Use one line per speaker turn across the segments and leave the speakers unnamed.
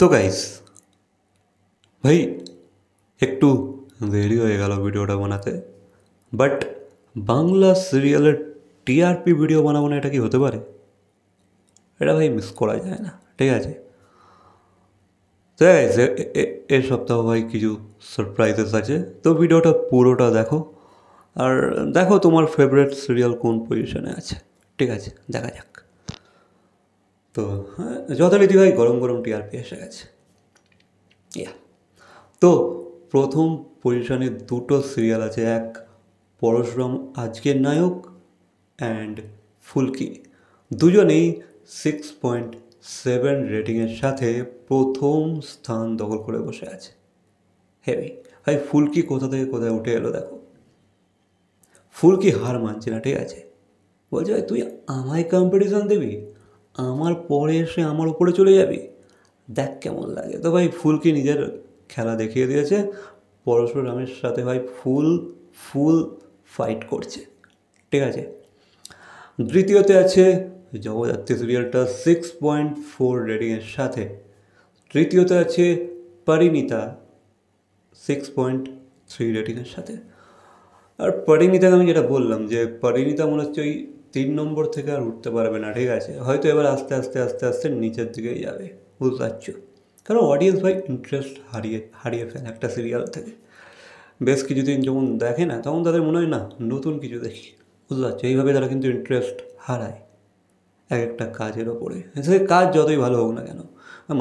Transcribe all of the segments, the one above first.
তো গাইস ভাই একটু দেরি হয়ে গেল ভিডিওটা বানাতে, বাট বাংলা সিরিয়ালের টিআরপি ভিডিও বানাবো না, এটা কি হতে পারে? এটা ভাই মিস করা যায় না, ঠিক আছে? তো গাইস এ সপ্তাহ ভাই কিছু সারপ্রাইজেস আছে, তো ভিডিওটা পুরোটা দেখো। আর দেখো তোমার ফেভারিট সিরিয়াল কোন পজিশনে আছে, ঠিক আছে? দেখা যাক। তো যথারীতি ভাই গরম গরম টিআরপি এসে গেছে। ইয়া, তো প্রথম পজিশনে দুটো সিরিয়াল আছে, এক পরশুরাম আজকের নায়ক অ্যান্ড ফুলকি। দুজনেই 6.7 রেটিংয়ের সাথে প্রথম স্থান দখল করে বসে আছে। হেভি ভাই, ফুলকি কোথা থেকে কোথায় উঠে এলো দেখো। ফুলকি হার মানছে না, ঠিক আছে? বলছে ভাই তুই আমায় কম্পিটিশান দিবি, আমার পরে এসে আমার উপরে চলে যাবি, দেখ কেমন লাগে। তো ভাই ফুলকি নিজের খেলা দেখিয়ে দিয়েছে, পরশুরামের সাথে ভাই ফুল ফুল ফাইট করছে, ঠিক আছে? দ্বিতীয়তে আছে জগদ্ধাত্রী সিরিয়ালটা 6.4 রেটিংয়ের সাথে। তৃতীয়তে আছে পরিণীতা 6.3 রেটিংয়ের সাথে। আর পরিণীতাকে আমি যেটা বললাম যে পরিণীতা মনে হচ্ছে ওই 3 নম্বর থেকে আর উঠতে পারবে না, ঠিক আছে? হয়তো এবার আস্তে আস্তে আস্তে আস্তে নিচের দিকেই যাবে, বুঝতে পারছো? কারণ অডিয়েন্স ভাই ইন্টারেস্ট হারিয়ে ফেলে একটা সিরিয়াল থেকে। বেশ কিছুদিন যখন দেখে না, তখন তাদের মনে হয় না নতুন কিছু দেখি, বুঝতে পারছো? এইভাবে তারা কিন্তু ইন্টারেস্ট হারায় এক একটা কাজের ওপরে। সে কাজ যতই ভালো হোক না কেন,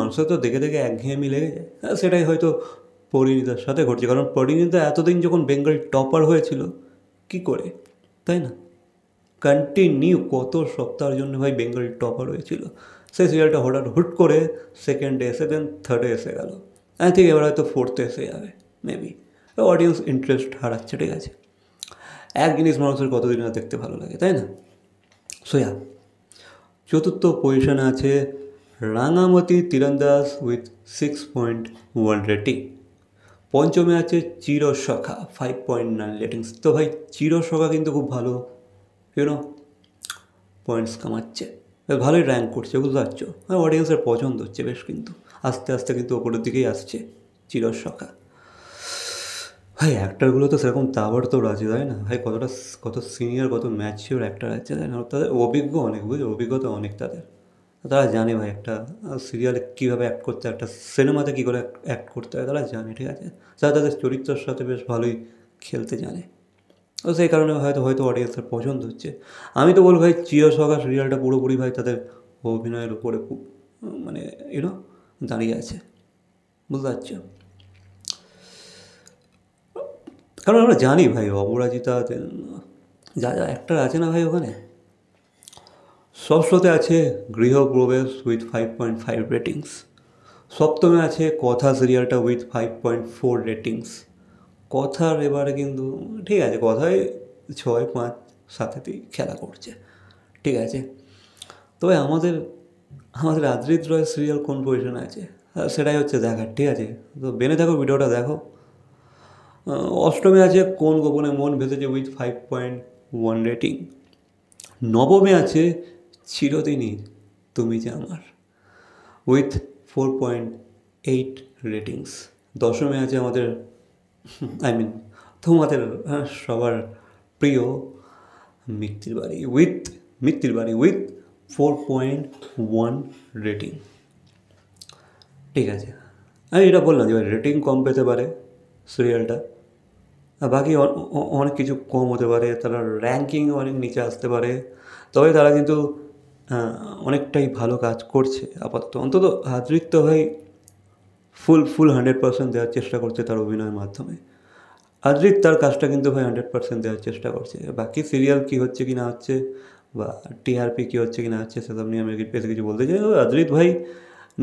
মানুষের তো দেখে দেখে একঘেয়েমি লেগে যায়। সেটাই হয়তো পরিণীতার সাথে ঘটছে, কারণ পরিণীতা এতদিন যখন বেঙ্গল টপার হয়েছিল, কি করে, তাই না? কন্টিনিউ কত সপ্তাহের জন্য ভাই বেঙ্গল টপার হয়েছিল। সেই সিরিয়ালটা হঠাৎ হুট করে সেকেন্ডে এসে দেন থার্ডে এসে গেল। আই থিঙ্ক এবার হয়তো ফোর্থে এসে যাবে মেবি। অডিয়েন্স ইন্টারেস্ট হারাচ্ছে, ঠিক আছে? এক জিনিস মানুষের কতদিন না দেখতে ভালো লাগে, তাই না? সোয়া চতুর্থ পজিশনে আছে রাঙামতি তীরন্দাজ উইথ 6.1 রেটিং। পঞ্চমে আছে চিরসখা 5.9 রেটিংস। তো ভাই চিরসখা কিন্তু খুব ভালো পয়েন্টস কামাচ্ছে, ভালোই র্যাঙ্ক করছে, বুঝতে পারছো? অডিয়েন্সের পছন্দ হচ্ছে বেশ, কিন্তু আস্তে আস্তে কিন্তু ওপরের দিকেই আসছে চিরসখা। ভাই অ্যাক্টারগুলো তো সেরকম তাবড়তোড় আছে, তাই না ভাই? কত সিনিয়র, কত ম্যাচিওর অ্যাক্টার আছে, তাই না? তাদের অভিজ্ঞ অনেক, বুঝলো, অভিজ্ঞতা অনেক তাদের। তারা জানে ভাই একটা সিরিয়ালে কীভাবে অ্যাক্ট করতে হয়, একটা সিনেমাতে কী করে অ্যাক্ট করতে হয়, তারা জানে, ঠিক আছে? তারা তাদের চরিত্রের সাথে বেশ ভালোই খেলতে জানে। তো সেই কারণে হয়তো অডিয়েন্সের পছন্দ হচ্ছে। আমি তো বলবো ভাই চিরসখা সিরিয়ালটা পুরোপুরি ভাই তাদের অভিনয়ের উপরে খুব মানে দাঁড়িয়ে আছে, বুঝতে পারছো? কারণ আমরা জানি ভাই অপরাজিতা যা যা অ্যাক্টার আছে না ভাই ওখানে, সব শোতে আছে গৃহপ্রবেশ উইথ 5.5 রেটিংস। সপ্তমে আছে কথা সিরিয়ালটা উইথ 5.4 রেটিংস। কথার এবারে কিন্তু ঠিক আছে, কথায় 6-5-7 খেলা করছে, ঠিক আছে? তবে আমাদের আমাদের আদ্রিত রয় সিরিয়াল কোন পজিশনে আছে সেটাই হচ্ছে দেখার, ঠিক আছে? তো বেনে থাকো, ভিডিওটা দেখো। অষ্টমে আছে কোন গোপনে মন ভেসেছে উইথ 5.1 রেটিং। নবমে আছে চিরদিনই তুমি যে আমার উইথ 4.8 রেটিংস। দশমে আছে আমাদের তোমাদের সবার প্রিয় মিত্তির বাড়ি উইথ 4.1 রেটিং, ঠিক আছে? আমি এটা বললাম যে রেটিং কম পেতে পারে সিরিয়ালটা, আর বাকি অনেক কিছু কম হতে পারে, তারা র্যাঙ্কিং অনেক নিচে আসতে পারে, তবে তারা কিন্তু অনেকটাই ভালো কাজ করছে আপাতত। অন্তত আদৃত্য ভাই ফুল 100% দেওয়ার চেষ্টা করছে তার অভিনয়ের মাধ্যমে। আদৃত তার কাজটা কিন্তু ভাই 100% দেওয়ার চেষ্টা করছে। বাকি সিরিয়াল কী হচ্ছে কি না হচ্ছে, বা টিআরপি কী হচ্ছে কি না হচ্ছে, সেসব নিয়ে আমি বেশি কিছু বলতে চাই। আদৃত ভাই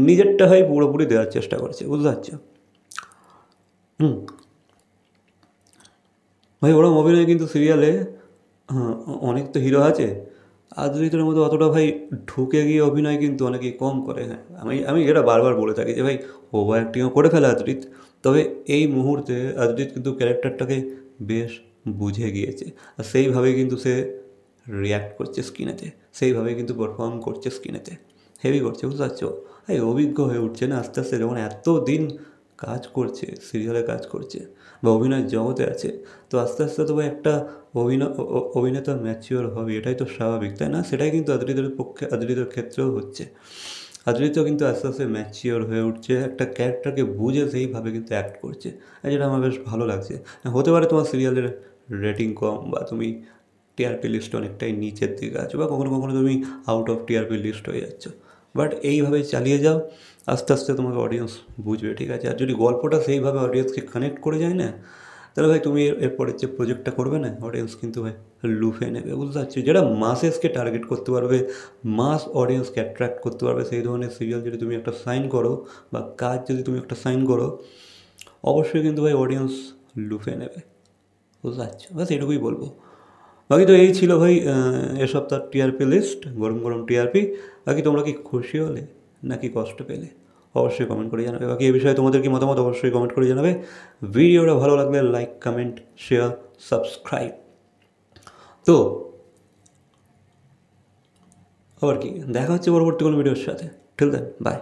নিজেরটা ভাই পুরোপুরি দেওয়ার চেষ্টা করছে, বুঝতে পারছো? ভাই ওরম অভিনয় কিন্তু সিরিয়ালে অনেক তো হিরো আছে, আদৃতের মতো অতটা ভাই ঢুকে গিয়ে অভিনয় কিন্তু অনেকেই কম করে। হ্যাঁ, আমি এটা বারবার বলে থাকি যে ভাই ওভার অ্যাক্টিংও করে ফেলে আদৃত, তবে এই মুহূর্তে আদৃত কিন্তু ক্যারেক্টারটাকে বেশ বুঝে গিয়েছে, আর সেইভাবেই কিন্তু সে রিয়্যাক্ট করছে স্ক্রিনেতে, সেইভাবেই কিন্তু পারফর্ম করছে স্ক্রিনেতে। হেভি করছে, বুঝতে পারছো? এই অভিজ্ঞ হয়ে উঠছে না আস্তে আস্তে, যখন এত দিন কাজ করছে, সিরিয়ালে কাজ করছে বা অভিনয়ের জগতে আছে, তো আস্তে আস্তে তো ভাই একটা অভিনেতা ম্যাচিওর হবে, এটাই তো স্বাভাবিক, তাই না? সেটাই কিন্তু আদৃতের ক্ষেত্রেও হচ্ছে। আদৃত কিন্তু আস্তে আস্তে ম্যাচিওর হয়ে উঠছে, একটা ক্যারেক্টারকে বুঝে সেইভাবে কিন্তু অ্যাক্ট করছে, আর যেটা আমার বেশ ভালো লাগছে। হতে পারে তোমার সিরিয়ালের রেটিং কম, বা তুমি টিআরপি লিস্ট অনেকটাই নিচের দিকে আছো, বা কখনো কখনো তুমি আউট অফ টিআরপি লিস্ট হয়ে যাচ্ছ, বাট এইভাবেই চালিয়ে যাও, আস্তে আস্তে তোমাকে অডিয়েন্স বুঝবে, ঠিক আছে? আর যদি গল্পটা সেইভাবে অডিয়েন্সকে কানেক্ট করে যায় না, তাহলে ভাই তুমি এরপরের যে প্রজেক্টটা করবে না, অডিয়েন্স কিন্তু ভাই লুফে নেবে, বুঝতে পারছি? যেটা মাসেসকে টার্গেট করতে পারবে, মাস অডিয়েন্সকে অ্যাট্রাক্ট করতে পারবে, সেই ধরনের সিরিয়াল যদি তুমি একটা সাইন করো, বা কাজ যদি তুমি একটা সাইন করো, অবশ্যই কিন্তু ভাই অডিয়েন্স লুফে নেবে, বুঝতে পারছো? বাস এটুকুই বলবো। বাকি তো এই ছিল ভাই এ সপ্তাহ টিআরপি লিস্ট, গরম গরম টিআরপি। বাকি তোমরা কি খুশি হলে নাকি কষ্ট পেলে, অবশ্যই কমেন্ট করে জানাবে। বাকি এই বিষয়ে তোমাদের কি মতামত, অবশ্যই কমেন্ট করে জানাবে। ভিডিওটা ভালো লাগলে লাইক, কমেন্ট, শেয়ার, সাবস্ক্রাইব। তো আবার কি, দেখা হচ্ছে পরবর্তী কোনো ভিডিওর সাথে। Till then, by.